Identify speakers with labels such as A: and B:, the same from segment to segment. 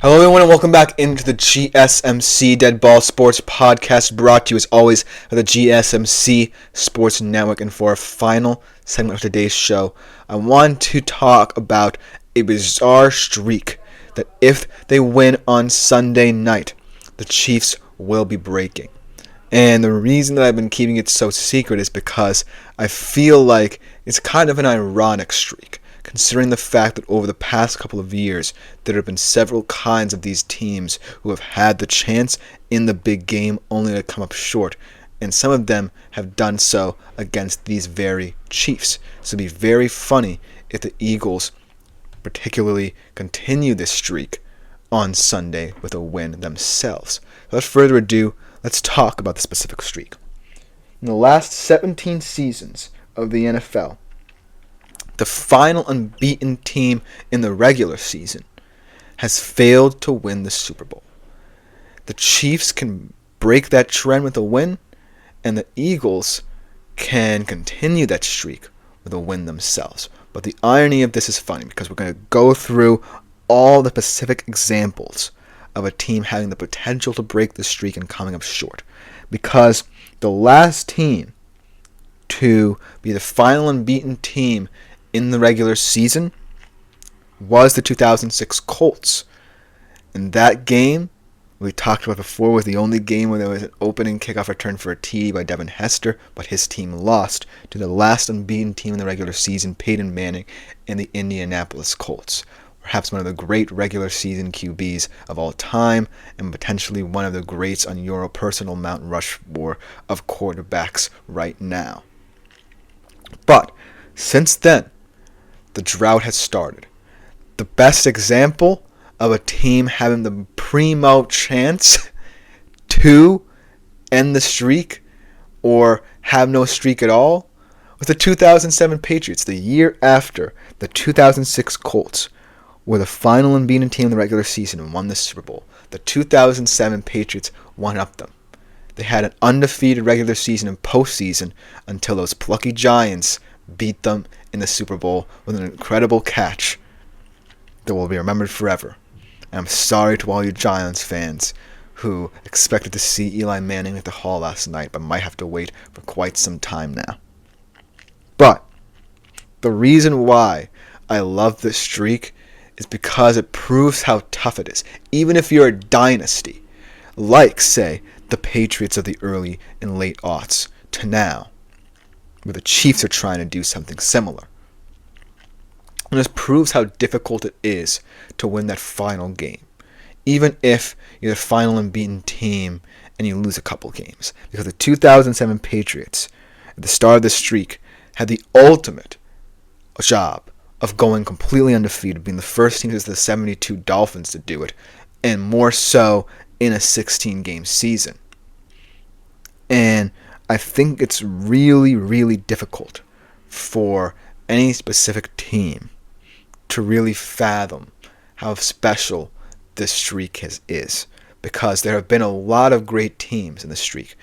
A: Hello everyone and welcome back into the GSMC Dead Ball Sports Podcast, brought to you as always by the GSMC Sports Network. And for our final segment of today's show, I want to talk about a bizarre streak that if they win on Sunday night, the Chiefs will be breaking. And the reason that I've been keeping it so secret is because I feel like it's kind of an ironic streak, considering the fact that over the past couple of years, there have been several kinds of these teams who have had the chance in the big game only to come up short, and some of them have done so against these very Chiefs. So it'd be very funny if the Eagles particularly continue this streak on Sunday with a win themselves. Without further ado, let's talk about the specific streak. In the last 17 seasons of the NFL, the final unbeaten team in the regular season has failed to win the Super Bowl. The Chiefs can break that trend with a win, and the Eagles can continue that streak with a win themselves. But the irony of this is funny because we're going to go through all the specific examples of a team having the potential to break the streak and coming up short. Because the last team to be the final unbeaten team in the regular season was the 2006 Colts. And that game, we talked about before, was the only game where there was an opening kickoff return for a TD by Devin Hester, but his team lost to the last unbeaten team in the regular season, Peyton Manning and the Indianapolis Colts. Perhaps one of the great regular season QBs of all time, and potentially one of the greats on your personal Mount Rushmore of quarterbacks right now. But since then, the drought has started. The best example of a team having the primo chance to end the streak or have no streak at all was the 2007 Patriots, the year after the 2006 Colts were the final unbeaten team in the regular season and won the Super Bowl. The 2007 Patriots one-upped them. They had an undefeated regular season and postseason until those plucky Giants beat them in the Super Bowl with an incredible catch that will be remembered forever. And I'm sorry to all you Giants fans who expected to see Eli Manning at the Hall last night, but might have to wait for quite some time now. But the reason why I love this streak is because it proves how tough it is. Even if you're a dynasty, like, say, the Patriots of the early and late aughts to now, where the Chiefs are trying to do something similar. And this proves how difficult it is to win that final game, even if you're the final unbeaten team and you lose a couple games. Because the 2007 Patriots, at the start of the streak, had the ultimate job of going completely undefeated, being the first team since the 72 Dolphins to do it, and more so in a 16-game season. And I think it's really, really difficult for any specific team to really fathom how special this streak is, because there have been a lot of great teams in the streak,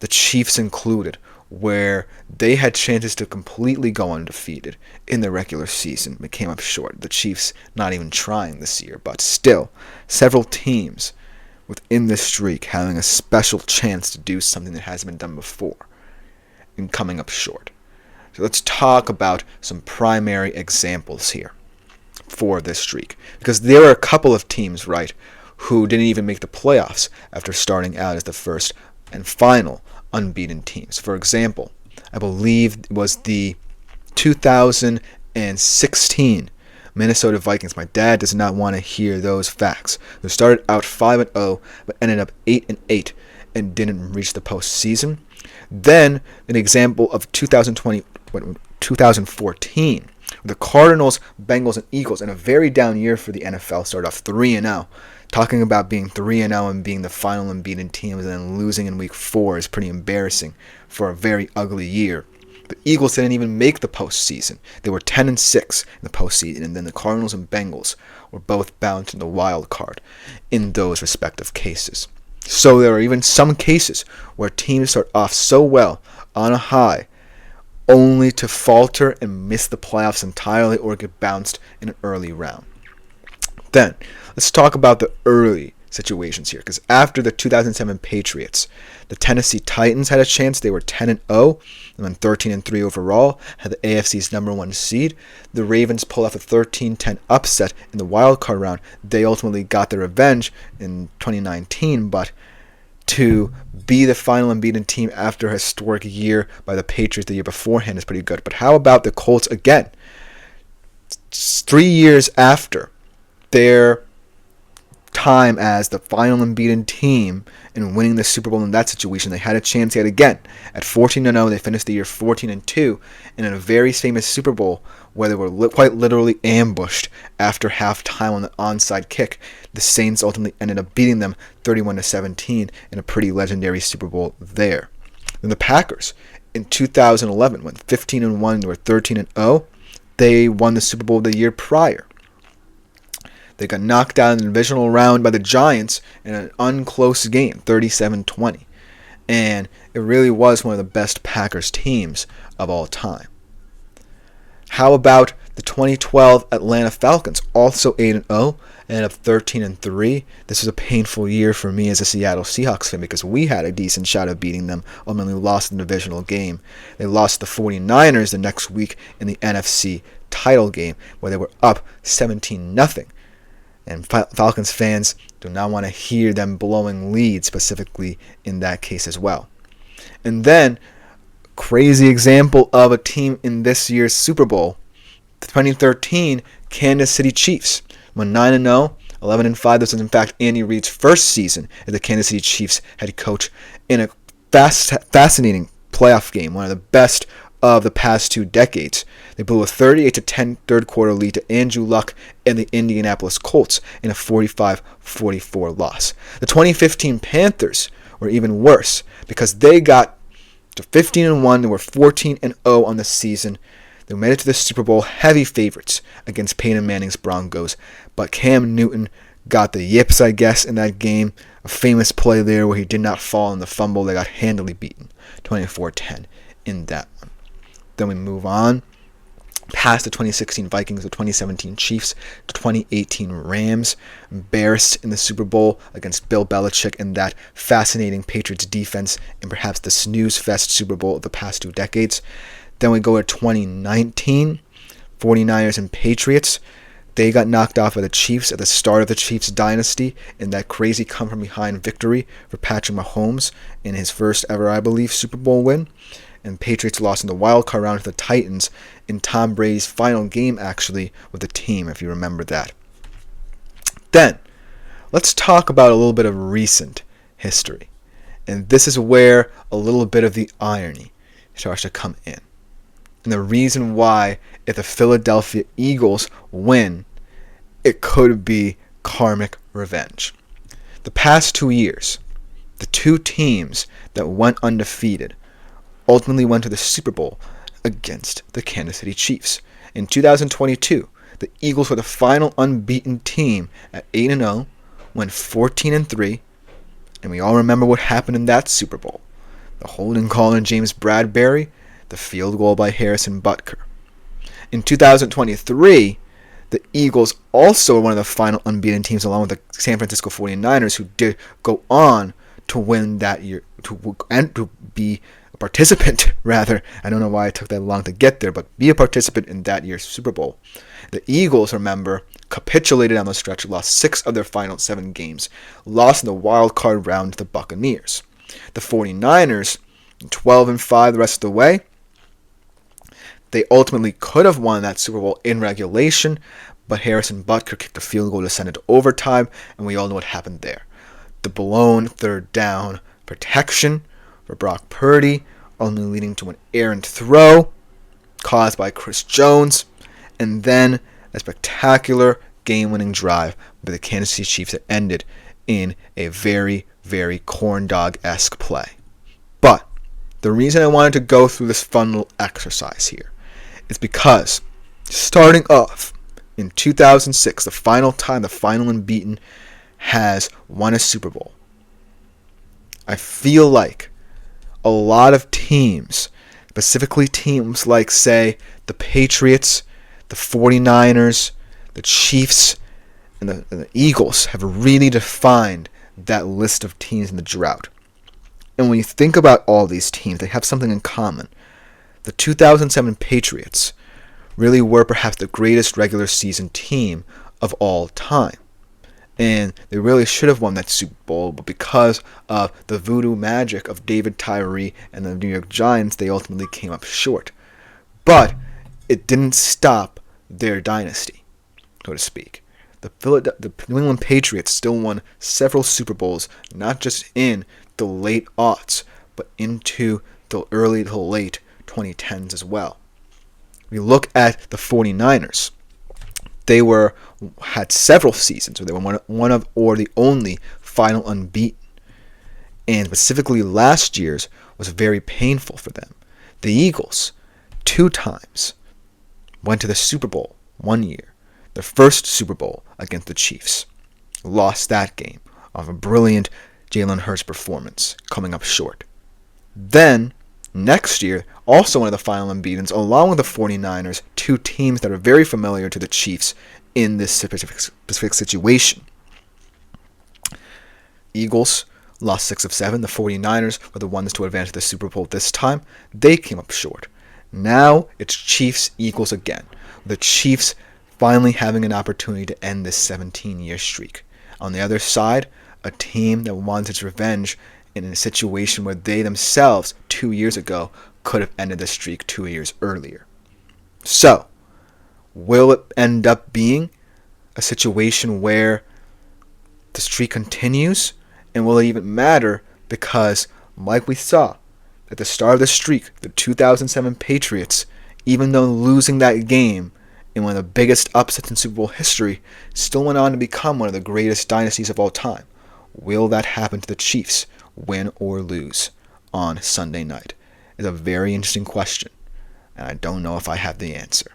A: the Chiefs included, where they had chances to completely go undefeated in the regular season but came up short. The Chiefs not even trying this year, but still, several teams within this streak having a special chance to do something that hasn't been done before and coming up short. So let's talk about some primary examples here for this streak, because there are a couple of teams, right, who didn't even make the playoffs after starting out as the first and final unbeaten teams. For example, I believe it was the 2016 Minnesota Vikings. My dad does not want to hear those facts. They started out 5-0, but ended up 8-8 and didn't reach the postseason. Then an example of 2014, the Cardinals, Bengals, and Eagles in a very down year for the NFL started off 3-0. Talking about being 3-0 and being the final unbeaten team and then losing in week 4 is pretty embarrassing for a very ugly year. The Eagles didn't even make the postseason. They were 10-6 in the postseason, and then the Cardinals and Bengals were both bound to the wild card in those respective cases. So there are even some cases where teams start off so well on a high only to falter and miss the playoffs entirely or get bounced in an early round. Then, let's talk about the early situations here, because after the 2007 Patriots, the Tennessee Titans had a chance. They were 10-0 and went 13-3 overall, had the AFC's number one seed. The Ravens pulled off a 13-10 upset in the wild card round. They ultimately got their revenge in 2019, but to be the final unbeaten team after a historic year by the Patriots the year beforehand is pretty good. But how about the Colts again? 3 years after their time as the final unbeaten team and winning the Super Bowl in that situation, they had a chance yet again. At 14-0, they finished the year 14-2, and in a very famous Super Bowl where they were quite literally ambushed after halftime on the onside kick, the Saints ultimately ended up beating them 31-17 in a pretty legendary Super Bowl there. Then the Packers in 2011 went 15-1, they were 13-0. They won the Super Bowl the year prior. They got knocked out in the divisional round by the Giants in an unclose game, 37-20. And it really was one of the best Packers teams of all time. How about the 2012 Atlanta Falcons, also 8-0, and up 13-3. This was a painful year for me as a Seattle Seahawks fan because we had a decent shot of beating them, ultimately lost the divisional game. They lost the 49ers the next week in the NFC title game where they were up 17-0. And Falcons fans do not want to hear them blowing leads, specifically in that case as well. And then, crazy example of a team in this year's Super Bowl, the 2013 Kansas City Chiefs went 9-0, 11-5. This was in fact Andy Reid's first season as the Kansas City Chiefs head coach in a fascinating playoff game, one of the best of the past 2 decades. They blew a 38-10 third quarter lead to Andrew Luck and the Indianapolis Colts in a 45-44 loss. The 2015 Panthers were even worse because they got to 15-1. They were 14-0 on the season. They made it to the Super Bowl heavy favorites against Peyton Manning's Broncos, but Cam Newton got the yips, I guess, in that game. A famous play there where he did not fall in the fumble. They got handily beaten, 24-10 in that one. Then we move on past the 2016 Vikings, the 2017 Chiefs, the 2018 Rams, embarrassed in the Super Bowl against Bill Belichick and that fascinating Patriots defense, and perhaps the snooze fest Super Bowl of the past 2 decades. Then we go to 2019, 49ers and Patriots. They got knocked off by the Chiefs at the start of the Chiefs dynasty in that crazy come-from-behind victory for Patrick Mahomes in his first ever, I believe, Super Bowl win. And Patriots lost in the wild card round to the Titans in Tom Brady's final game, actually, with the team, if you remember that. Then, let's talk about a little bit of recent history. And this is where a little bit of the irony starts to come in. And the reason why, if the Philadelphia Eagles win, it could be karmic revenge. The past 2 years, the 2 teams that went undefeated ultimately went to the Super Bowl against the Kansas City Chiefs. In 2022, the Eagles were the final unbeaten team at 8-0, went 14-3, and we all remember what happened in that Super Bowl. The holding call on James Bradbury, the field goal by Harrison Butker. In 2023, the Eagles also were one of the final unbeaten teams along with the San Francisco 49ers, who did go on to win that year, to be a participant, rather. I don't know why it took that long to get there, but be a participant in that year's Super Bowl. The Eagles, remember, capitulated on the stretch, lost 6 of their final 7 games, lost in the wild card round to the Buccaneers. The 49ers, 12-5 the rest of the way. They ultimately could have won that Super Bowl in regulation, but Harrison Butker kicked a field goal to send it to overtime, and we all know what happened there. The blown third down protection for Brock Purdy, only leading to an errant throw caused by Chris Jones, and then a spectacular game-winning drive by the Kansas City Chiefs that ended in a very, very corn dog-esque play. But the reason I wanted to go through this fun little exercise here is because starting off in 2006, the final time the final unbeaten has won a Super Bowl, I feel like a lot of teams, specifically teams like, say, the Patriots, the 49ers, the Chiefs, the Eagles have really defined that list of teams in the drought. And when you think about all these teams, they have something in common. The 2007 Patriots really were perhaps the greatest regular season team of all time. And they really should have won that Super Bowl, but because of the voodoo magic of David Tyree and the New York Giants, they ultimately came up short. But it didn't stop their dynasty, so to speak. The New England Patriots still won several Super Bowls, not just in the late aughts, but into the early to late 2010s as well. We look at the 49ers. They had several seasons where they were one of or the only final unbeaten. And specifically last year's was very painful for them. The Eagles, 2 times, went to the Super Bowl 1 year. Their first Super Bowl against the Chiefs. Lost that game off a brilliant Jalen Hurts performance, coming up short. Then, next year, also one of the final unbeatens, along with the 49ers, 2 teams that are very familiar to the Chiefs in this specific situation. Eagles lost 6 of 7. The 49ers were the ones to advance to the Super Bowl this time. They came up short. Now it's Chiefs-Eagles again. The Chiefs finally having an opportunity to end this 17-year streak. On the other side, a team that wants its revenge in a situation where they themselves, 2 years ago, could have ended the streak 2 years earlier. So, will it end up being a situation where the streak continues? And will it even matter? Because, like we saw at the start of the streak, the 2007 Patriots, even though losing that game in one of the biggest upsets in Super Bowl history, still went on to become one of the greatest dynasties of all time. Will that happen to the Chiefs, win or lose, on Sunday night? It's a very interesting question, and I don't know if I have the answer.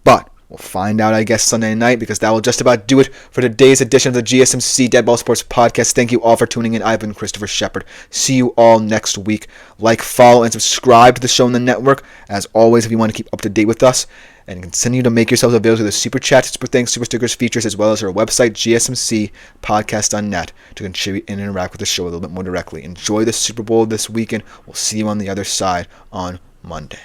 A: But we'll find out, I guess, Sunday night, because that will just about do it for today's edition of the GSMC Dead Ball Sports Podcast. Thank you all for tuning in. I've been Christopher Shepard. See you all next week. Like, follow, and subscribe to the show on the network. As always, if you want to keep up to date with us, and continue to make yourselves available to the Super Chat, Super Thanks, Super Stickers features, as well as our website, gsmcpodcast.net, to contribute and interact with the show a little bit more directly. Enjoy the Super Bowl this weekend. We'll see you on the other side on Monday.